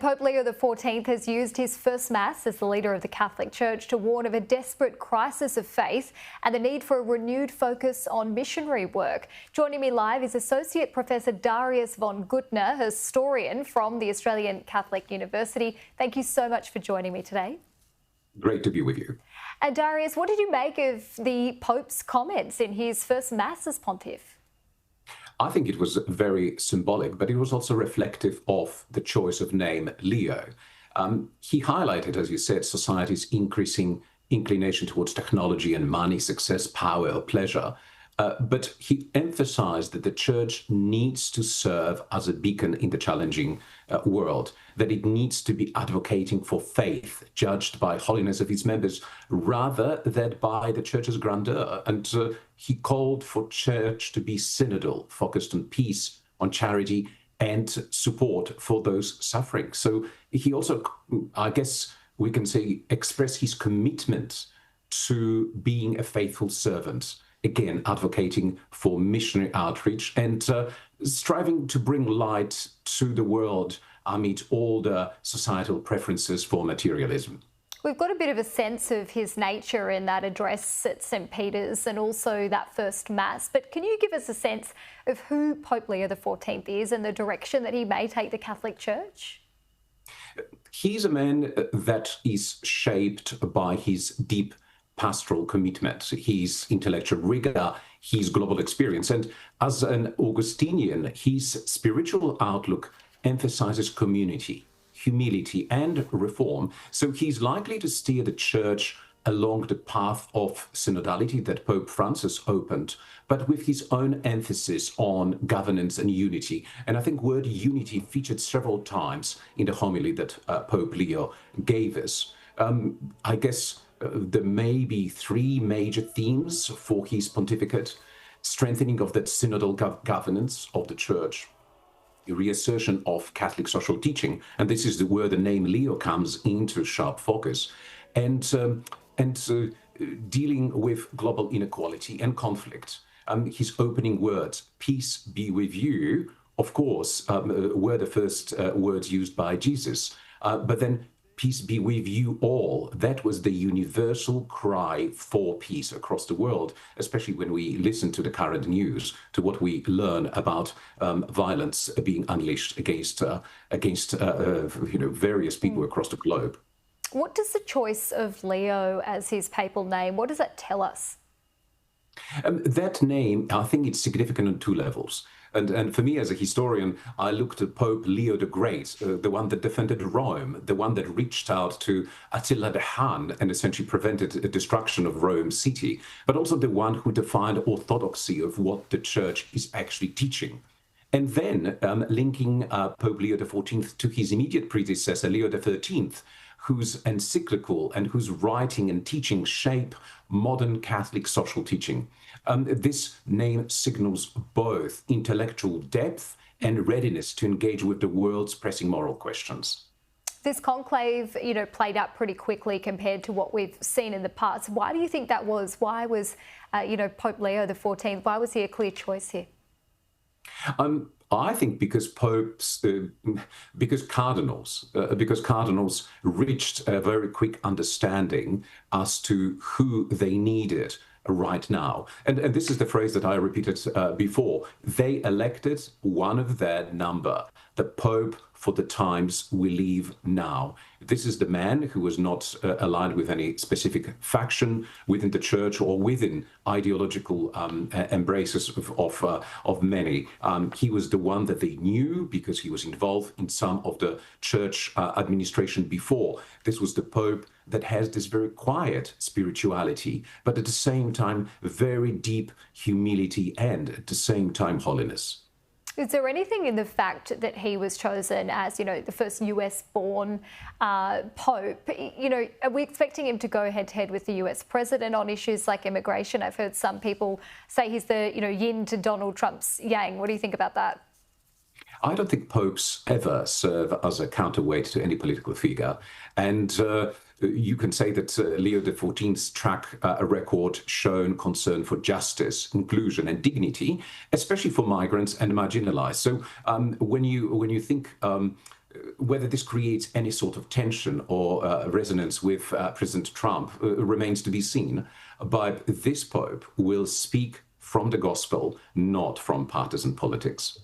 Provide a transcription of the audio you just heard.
Pope Leo XIV has used his first Mass as the leader of the Catholic Church to warn of a desperate crisis of faith and the need for a renewed focus on missionary work. Joining me live is Associate Professor Darius von Guttner, historian from the Australian Catholic University. Thank you so much for joining me today. Great to be with you. And Darius, what did you make of the Pope's comments in his first Mass as Pontiff? I think it was very symbolic, but it was also reflective of the choice of name Leo. He highlighted, as you said, society's increasing inclination towards technology and money, success, power, or pleasure. But he emphasized that the church needs to serve as a beacon in the challenging world, that it needs to be advocating for faith, judged by holiness of its members, rather than by the church's grandeur. And he called for church to be synodal, focused on peace, on charity, and support for those suffering. So he also, I guess we can say, expressed his commitment to being a faithful servant, again, advocating for missionary outreach and striving to bring light to the world amid all the societal preferences for materialism. We've got a bit of a sense of his nature in that address at St. Peter's and also that first Mass. But can you give us a sense of who Pope Leo XIV is and the direction that he may take the Catholic Church? He's a man that is shaped by his deep pastoral commitment, his intellectual rigor, his global experience. And as an Augustinian, his spiritual outlook emphasizes community, humility, and reform. So he's likely to steer the church along the path of synodality that Pope Francis opened, but with his own emphasis on governance and unity. And I think word unity featured several times in the homily that Pope Leo gave us. I guess there may be three major themes for his pontificate: strengthening of that synodal governance of the church, reassertion of Catholic social teaching, and this is where the name Leo comes into sharp focus, and dealing with global inequality and conflict. His opening words, "Peace be with you," of course, were the first words used by Jesus, but then "Peace be with you all." That was the universal cry for peace across the world, especially when we listen to the current news, to what we learn about violence being unleashed against various people across the globe. What does the choice of Leo as his papal name, what does that tell us? That name, I think it's significant on two levels. And for me as a historian, I looked at Pope Leo the Great, the one that defended Rome, the one that reached out to Attila the Hun and essentially prevented the destruction of Rome city, but also the one who defined orthodoxy of what the church is actually teaching. And then linking Pope Leo XIV to his immediate predecessor, Leo XIII, whose encyclical and whose writing and teaching shape modern Catholic social teaching. This name signals both intellectual depth and readiness to engage with the world's pressing moral questions. This conclave, played out pretty quickly compared to what we've seen in the past. Why do you think that was? Why was, Pope Leo XIV, why was he a clear choice here? I think because cardinals reached a very quick understanding as to who they needed right now. And this is the phrase that I repeated before. They elected one of their number, the Pope for the times we live now. This is the man who was not aligned with any specific faction within the church or within ideological embraces of many. He was the one that they knew because he was involved in some of the church administration before. This was the Pope that has this very quiet spirituality, but at the same time, very deep humility and at the same time, holiness. Is there anything in the fact that he was chosen as, the first US-born Pope? Are we expecting him to go head-to-head with the US president on issues like immigration? I've heard some people say he's the, yin to Donald Trump's yang. What do you think about that? I don't think popes ever serve as a counterweight to any political figure. And you can say that Leo XIV's track record shown concern for justice, inclusion and dignity, especially for migrants and marginalized. So when you think whether this creates any sort of tension or resonance with President Trump remains to be seen. But this Pope will speak from the gospel, not from partisan politics.